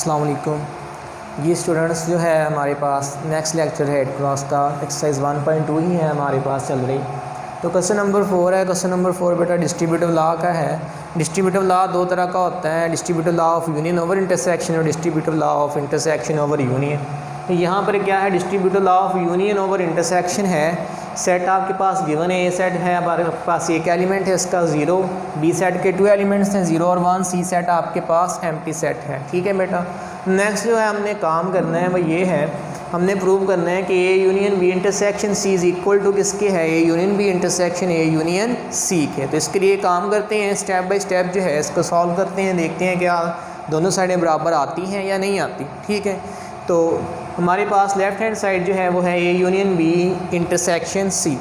अस्सलाम वालेकुम। ये स्टूडेंट्स जो है हमारे पास नेक्स्ट लेक्चर है 8 क्लास का एक्सरसाइज 1.2 ही है हमारे पास चल रही। तो क्वेश्चन नंबर 4 है। क्वेश्चन नंबर 4 बेटा डिस्ट्रीब्यूटिव लॉ का है। डिस्ट्रीब्यूटिव लॉ दो तरह का होता है, distributive law of union over intersection और distributive law of intersection over union. तो यहाँ पर क्या है, distributive law of union over intersection है। सेट आपके पास गिवन है, ए सेट है हमारे पास, एक एलिमेंट है इसका 0, बी सेट के 2 एलिमेंट्स हैं 0 और 1, सी सेट आपके पास एम्प्टी सेट है। ठीक है बेटा। नेक्स्ट जो है हमने काम करना है वो ये है, हमने प्रूव करना है कि A union B intersection C is equal to किसके है, A union B intersection A union C के। तो इसके लिए काम करते हैं, स्टेप बाय स्टेप जो है इसको सॉल्व करते हैं, देखते हैं क्या दोनों साइडें बराबर आती हैं या नहीं आती। ठीक है, तो हमारे पास लेफ़्ट हैंड साइड जो है वो है A union B intersection C.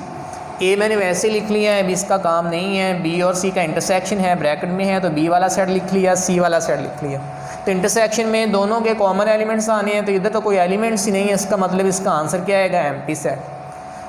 ए मैंने वैसे लिख लिया है, अभी इसका काम नहीं है। बी और सी का इंटरसेक्शन है, ब्रैकेट में है, तो बी वाला सेट लिख लिया, सी वाला सेट लिख लिया। तो इंटरसेक्शन में दोनों के कॉमन एलिमेंट्स आने हैं, तो इधर तो कोई एलिमेंट्स ही नहीं है, इसका मतलब इसका आंसर क्या आएगा, एम्प्टी सेट।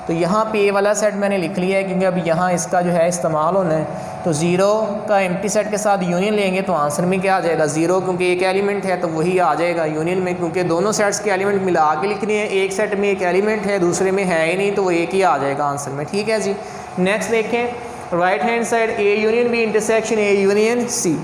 तो यहाँ पे ए वाला सेट मैंने लिख लिया है क्योंकि अब यहाँ इसका जो है इस्तेमाल होना है। तो 0 का एम्प्टी सेट के साथ यूनियन लेंगे तो आंसर में क्या आ जाएगा, 0, क्योंकि एक एलिमेंट है तो वही आ जाएगा यूनियन में, क्योंकि दोनों सेट्स के एलिमेंट मिला के लिखने हैं। एक सेट में एक एलिमेंट है, दूसरे में है ही नहीं, तो वो एक ही आ जाएगा आंसर में। ठीक है जी। नेक्स्ट देखें, right hand side A union B intersection A union C.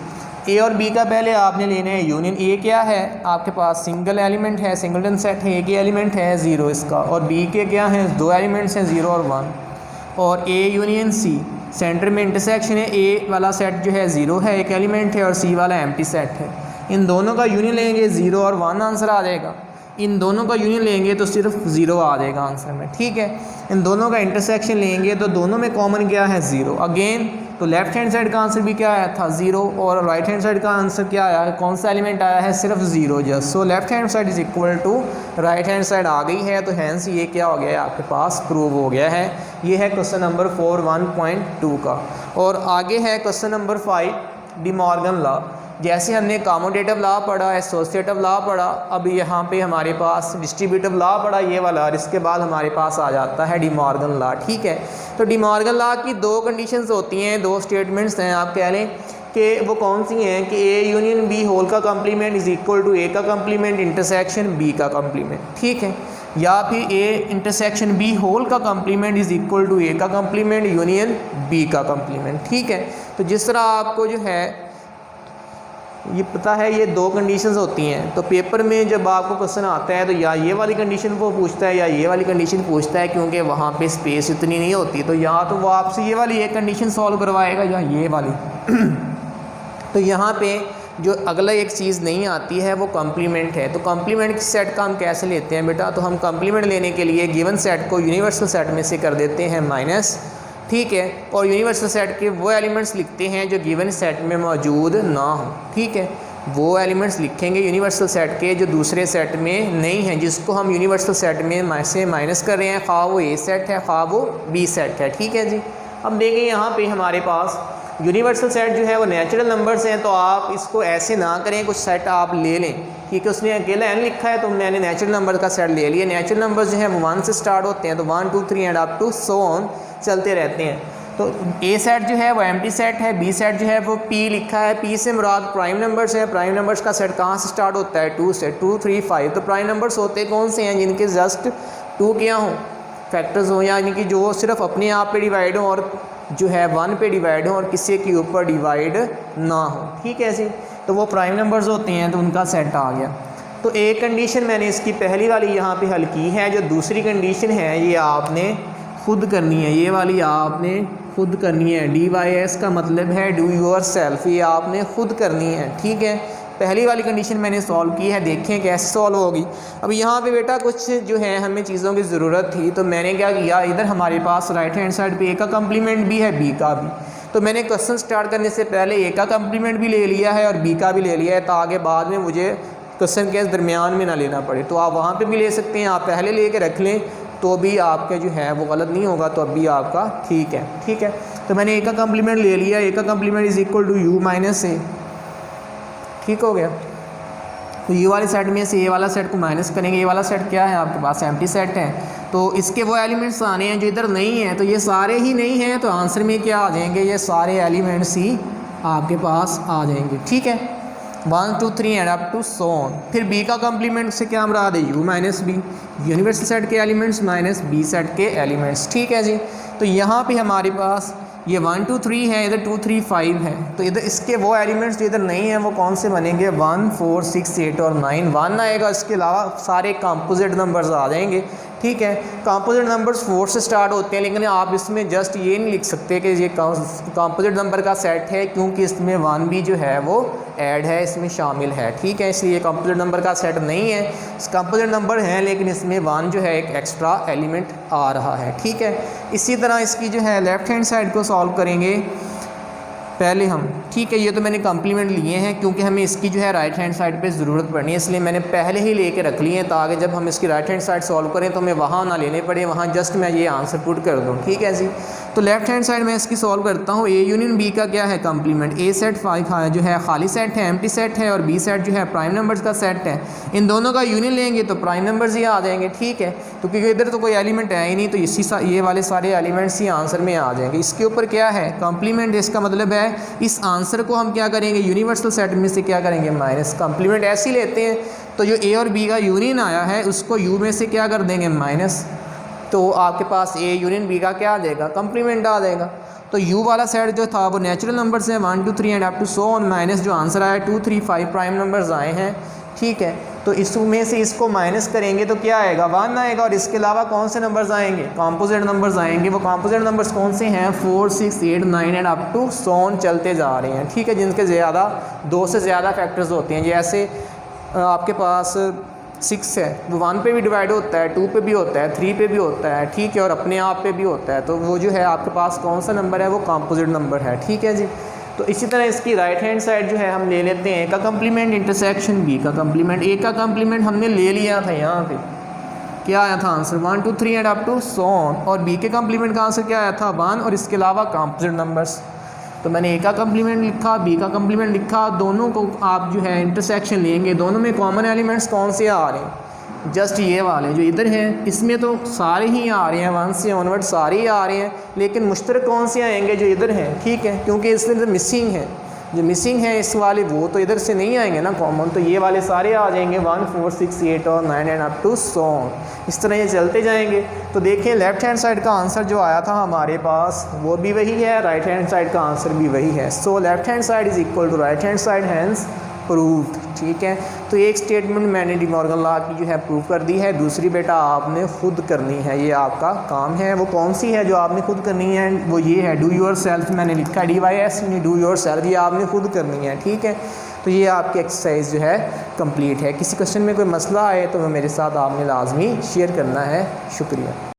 A और बी का पहले आपने लेना है यूनियन। ए क्या है आपके पास, सिंगल एलिमेंट है, सिंगलटन सेट है, एक ही एलिमेंट है 0 इसका, और बी के क्या हैं, 2 एलिमेंट्स हैं 0 और 1। और ए यूनियन सी, सेंटर में इंटरसेक्शन है, ए वाला सेट जो है 0 है, एक एलिमेंट है, और सी वाला एम्प्टी सेट है। इन दोनों का यूनियन लेंगे 0 और 1 आंसर आ जाएगा। इन दोनों का यूनियन लेंगे तो सिर्फ 0 आ जाएगा आंसर में। ठीक है, इन दोनों का इंटरसेक्शन लेंगे तो दोनों में कॉमन क्या है, 0 अगेन। तो लेफ्ट हैंड साइड का आंसर भी क्या आया था, 0, और राइट हैंड साइड का आंसर क्या आया है, कौन सा एलिमेंट आया है, सिर्फ 0 just. So left hand side is equal to right hand side आ गई है, तो हैंस ये क्या हो गया है आपके पास, प्रूव हो गया है। ये है क्वेश्चन नंबर 4 1.2 का। और आगे है question number 5 De Morgan law. जैसे हमने कॉमोटेटिव लॉ पढ़ा, एसोसिएटिव लॉ पढ़ा, अब यहाँ पे हमारे पास डिस्ट्रीब्यूटिव लॉ पढ़ा ये वाला, और इसके बाद हमारे पास आ जाता है डी मॉर्गन लॉ। ठीक है, तो डी मॉर्गन लॉ की 2 कंडीशंस होती हैं, 2 स्टेटमेंट्स हैं, आप कह लें कि वो कौन सी हैं कि ए यूनियन बी होल का कम्प्लीमेंट इज़ इक्वल टू ए का कम्प्लीमेंट इंटरसेक्शन बी का कम्प्लीमेंट। ठीक है, या फिर ए इंटरसेक्शन बी होल का कम्प्लीमेंट इज़ इक्वल टू ए का कम्प्लीमेंट यूनियन बी का कम्प्लीमेंट। ठीक है, तो जिस तरह आपको जो है ये पता है ये 2 कंडीशंस होती हैं, तो पेपर में जब आपको क्वेश्चन आता है तो या ये वाली कंडीशन वो पूछता है या ये वाली कंडीशन पूछता है, क्योंकि वहाँ पे स्पेस इतनी नहीं होती, तो या तो वो आपसे ये वाली एक कंडीशन सॉल्व करवाएगा या ये वाली। तो यहाँ पे जो अगला एक चीज़ नहीं आती है वो कम्प्लीमेंट है। तो कम्प्लीमेंट सेट का हम कैसे लेते हैं बेटा, तो हम कम्प्लीमेंट लेने के लिए गिवन सेट को यूनिवर्सल सेट में से कर देते हैं माइनस। ठीक है, और यूनिवर्सल सेट के वो एलिमेंट्स लिखते हैं जो गिवन सेट में मौजूद ना हो। ठीक है, वो एलिमेंट्स लिखेंगे यूनिवर्सल सेट के जो दूसरे सेट में नहीं हैं, जिसको हम यूनिवर्सल सेट में से माइनस कर रहे हैं, खा वो ए सेट है खा वो बी सेट है। ठीक है जी। अब देखें यहाँ पे हमारे पास यूनिवर्सल सेट जो है वो नेचुरल नंबर्स हैं, तो आप इसको ऐसे ना करें, कुछ सेट आप ले लें। ठीक है, उसने अकेला n लिखा है तो मैंने नेचुरल नंबर का सेट ले लिया। नेचुरल नंबर्स जो हैं वो 1 से स्टार्ट होते हैं, तो 1 2 3 and up to so on चलते रहते हैं। तो ए सेट जो है वो एम्प्टी सेट है, बी सेट जो है वो पी लिखा है, पी से मुराद प्राइम नंबर्स है। प्राइम नंबर्स का सेट कहाँ से स्टार्ट होता है, 2 से, 2 3 5। तो प्राइम नंबर्स होते कौन से हैं, जिनके जस्ट 2 क्या हों, फैक्टर्स हों, यानी कि जो सिर्फ अपने आप पे डिवाइड हों और जो है 1 पे डिवाइड हों और किसी के ऊपर डिवाइड ना हो। ठीक है जी, तो वो प्राइम नंबर्स होते हैं, तो उनका सेट आ गया। तो एक कंडीशन मैंने इसकी पहली वाली यहाँ पे हल की है, जो दूसरी कंडीशन है ये आपने खुद करनी है, ये वाली आपने खुद करनी है। DYS का मतलब है डू योर सेल्फ, ये आपने खुद करनी है। ठीक है, पहली वाली कंडीशन मैंने सॉल्व की है, देखें कैसे सॉल्व होगी। अब यहाँ पे बेटा कुछ जो है हमें चीज़ों की ज़रूरत थी, तो मैंने क्या किया, इधर हमारे पास राइट हैंड साइड पे ए का कम्प्लीमेंट भी है, बी का भी, तो मैंने क्वेश्चन स्टार्ट करने से पहले ए का कम्प्लीमेंट भी ले लिया है और बी का भी ले लिया है, ताकि बाद में मुझे क्वेश्चन के दरमियान में ना लेना पड़े। तो आप वहाँ पर भी ले सकते हैं, आप पहले ले के रख लें तो भी आपके जो है वो गलत नहीं होगा, तो अब भी आपका ठीक है। ठीक है, तो मैंने ए का कम्प्लीमेंट ले लिया, ए का complement is equal to U minus A. ठीक हो गया, तो ये वाले सेट में से ए वाला सेट को माइनस करेंगे। ये वाला सेट क्या है आपके पास, एम्प्टी सेट है, तो इसके वो एलिमेंट्स आने हैं जो इधर नहीं हैं, तो ये सारे ही नहीं हैं, तो आंसर में क्या आ जाएंगे, ये सारे एलिमेंट्स ही आपके पास आ जाएंगे। ठीक है, 1 2 3 and up to so on. फिर बी का कम्प्लीमेंट से क्या मुराद है, u minus B, universal set के एलिमेंट्स माइनस बी सेट के एलिमेंट्स। ठीक है जी। तो यहाँ पे हमारे पास ये 1 2 3 है, इधर 2 3 5 है, तो इधर इसके वो एलिमेंट्स जो इधर नहीं हैं वो कौन से बनेंगे, 1 4 6 8 और 9। 1 आएगा, इसके अलावा सारे कंपोजिट नंबर्स आ जाएंगे। ठीक है, कंपोजिट नंबर्स 4 से स्टार्ट होते हैं, लेकिन आप इसमें जस्ट ये नहीं लिख सकते कि ये कंपोजिट नंबर का सेट है, क्योंकि इसमें 1 भी जो है वो ऐड है, इसमें शामिल है। ठीक है, इसलिए कंपोजिट नंबर का सेट नहीं है, कंपोजिट नंबर है लेकिन इसमें 1 जो है एक एक्स्ट्रा एलिमेंट आ रहा है। ठीक है, इसी तरह इसकी जो है लेफ़्ट हैंड साइड को सॉल्व करेंगे पहले हम। ठीक है, ये तो मैंने कम्प्लीमेंट लिए हैं क्योंकि हमें इसकी जो है राइट हैंड साइड पे ज़रूरत पड़नी है, इसलिए मैंने पहले ही लेके रख लिए हैं ताकि जब हम इसकी राइट हैंड साइड सॉल्व करें तो हमें वहाँ ना लेने पड़े, वहाँ जस्ट मैं ये आंसर पुट कर दूँ। ठीक है जी। तो लेफ्ट हैंड साइड में इसकी सॉल्व करता हूँ। ए यूनियन बी का क्या है कम्प्लीमेंट, ए सेट 5 जो है खाली सेट है, एम्प्टी सेट है, और बी सेट जो है प्राइम नंबर्स का सेट है। इन दोनों का यूनियन लेंगे तो प्राइम नंबर्स ही आ जाएंगे। ठीक है, तो क्योंकि इधर तो कोई एलिमेंट है ही नहीं, तो ये वाले सारे एलिमेंट्स ही आंसर में आ जाएंगे। इसके ऊपर क्या है कम्प्लीमेंट, इसका मतलब है इस आंसर को हम क्या करेंगे, यूनिवर्सल सेट में से क्या करेंगे माइनस। कम्प्लीमेंट ऐसे ही लेते हैं, तो जो ए और बी का यूनियन आया है उसको यू में से क्या कर देंगे माइनस, तो आपके पास ए यूनियन बी का क्या आ जाएगा कम्प्लीमेंट आ जाएगा। तो यू वाला सेट जो था वो नेचुरल नंबर्स हैं 1 2 3 and up to so on, minus जो आंसर आया 2 3 5 प्राइम नंबर्स आए हैं। ठीक है, तो इसमें से इसको माइनस करेंगे तो क्या आएगा 1 आएगा, और इसके अलावा कौन से नंबर्स आएंगे कंपोजिट नंबर्स आएंगे। वो कंपोजिट नंबर्स कौन से हैं 4 6 8 9 and up to so on चलते जा रहे हैं। ठीक है, जिनके ज़्यादा 2 से ज़्यादा फैक्टर्स होते हैं, जैसे आपके पास 6 है वो 1 पे भी डिवाइड होता है, 2 पे भी होता है, 3 पे भी होता है। ठीक है, और अपने आप पे भी होता है, तो वो जो है आपके पास कौन सा नंबर है वो कंपोजिट नंबर है। ठीक है जी। तो इसी तरह इसकी राइट हैंड साइड जो है हम ले लेते हैं ए का कम्प्लीमेंट इंटरसेक्शन बी का कम्प्लीमेंट। ए का कम्प्लीमेंट हमने ले लिया था, यहाँ पे क्या आया था answer 1 2 3 and up to so on, और बी के कम्प्लीमेंट का आंसर क्या आया था 1 और इसके अलावा कंपोजिट नंबर्स। तो मैंने ए का कम्प्लीमेंट लिखा, बी का कम्प्लीमेंट लिखा, दोनों को आप जो है इंटरसेक्शन लेंगे, दोनों में कॉमन एलिमेंट्स कौन से आ रहे हैं, जस्ट ये वाले जो इधर हैं, इसमें तो सारे ही आ रहे हैं 1 से ऑनवर्ड सारे ही आ रहे हैं, लेकिन मुश्तरक कौन से आएंगे जो इधर हैं। ठीक है, क्योंकि इसमें तो मिसिंग है, जो मिसिंग है इस वाले वो तो इधर से नहीं आएंगे ना कॉमन, तो ये वाले सारे आ जाएंगे 1 4 6 8 और 9 and up to so on. इस तरह ये चलते जाएंगे। तो देखिए लेफ़्ट हैंड साइड का आंसर जो आया था हमारे पास वो भी वही है, राइट हैंड साइड का आंसर भी वही है। So left hand side is equal to right hand side, hence proved. ठीक है, तो एक स्टेटमेंट मैंने डी मॉर्गन लॉ की जो है प्रूव कर दी है, दूसरी बेटा आपने खुद करनी है, ये आपका काम है। वो कौन सी है जो आपने खुद करनी है, वो ये है डू योर सेल्फ। मैंने लिखा DYS, डू योर सेल्फ, ये आपने खुद करनी है। ठीक है, तो ये आपकी एक्सरसाइज जो है कंप्लीट है। किसी क्वेश्चन में कोई मसला आए तो वो मेरे साथ आपने लाजमी शेयर करना है। शुक्रिया।